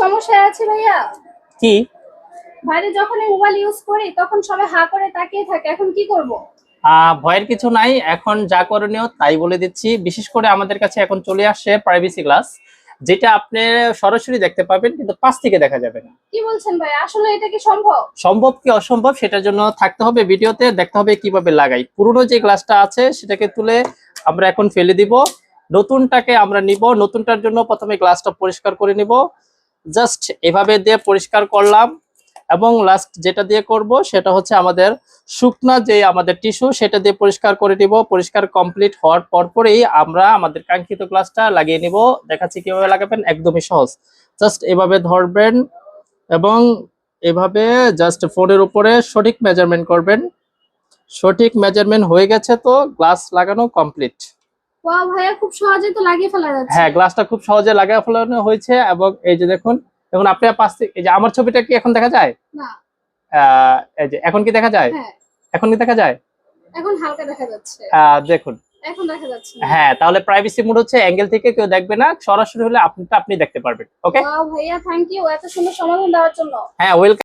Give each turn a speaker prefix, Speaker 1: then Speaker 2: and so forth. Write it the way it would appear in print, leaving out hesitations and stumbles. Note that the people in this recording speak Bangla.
Speaker 1: সমস্যায় আছি ভাইয়া।
Speaker 2: কি?
Speaker 1: বাইরে যখন মোবাইল ইউজ করি তখন সবাই হা করে তাকিয়ে থাকে, এখন কি করব?
Speaker 2: ভয়ের কিছু নাই, এখন যা করণীয় তাই বলে দিচ্ছি। বিশেষ করে আমাদের কাছে এখন চলে আসছে প্রাইভেসি গ্লাস, যেটা আপনি সরাসরি দেখতে পাবেন কিন্তু পাশ থেকে দেখা যাবে না।
Speaker 1: কি বলছেন ভাই, আসলে এটা কি সম্ভব?
Speaker 2: সম্ভব কি অসম্ভব সেটার জন্য থাকতে হবে ভিডিওতে, দেখতে হবে কিভাবে লাগাই। পুরনো যে গ্লাসটা আছে সেটাকে তুলে আমরা এখন ফেলে দিব, নতুনটাকে আমরা নিব। নতুনটার জন্য প্রথমে গ্লাসটা পরিষ্কার করে নিব, জাস্ট এভাবে দিয়ে পরিষ্কার করলাম। এবং লাস্ট যেটা দিয়ে করব সেটা হচ্ছে আমাদের শুকনা যে আমাদের টিস্যু, সেটা দিয়ে পরিষ্কার করে নিব। পরিষ্কার কমপ্লিট হওয়ার পরপরই আমরা আমাদের কাঙ্ক্ষিত গ্লাসটা লাগিয়ে নিব। দেখাচ্ছি কিভাবে লাগাবেন, একদমই সহজ। জাস্ট এভাবে ধরবেন এবং এভাবে জাস্ট ফোনের উপরে সঠিক মেজারমেন্ট করবেন। সঠিক মেজারমেন্ট হয়ে গেছে তো গ্লাস লাগানো কমপ্লিট।
Speaker 1: ওয়াও ভাইয়া, খুব সহজেই তো লাগিয়ে ফেলা যাচ্ছে।
Speaker 2: হ্যাঁ, গ্লাসটা খুব সহজে লাগিয়ে ফেলানো হয়েছে। এবং এই যে দেখুন, এখন আপনি পাশ থেকে, এই যে আমার ছবিটা কি এখন দেখা যায়?
Speaker 1: না।
Speaker 2: এই যে এখন কি দেখা যায়?
Speaker 1: হ্যাঁ,
Speaker 2: এখন কি দেখা যায়?
Speaker 1: এখন হালকা দেখা যাচ্ছে।
Speaker 2: দেখুন।
Speaker 1: এখন দেখা যাচ্ছে না।
Speaker 2: হ্যাঁ, তাহলে প্রাইভেসি মোড হচ্ছে অ্যাঙ্গেল থেকে কেউ দেখবে না, সরাসরি হলে আপনি দেখতে পারবেন। ওকে।
Speaker 1: ওয়াও ভাইয়া, থ্যাংক ইউ এত সুন্দর সমাধান দেওয়ার জন্য।
Speaker 2: হ্যাঁ, ওয়েলকাম।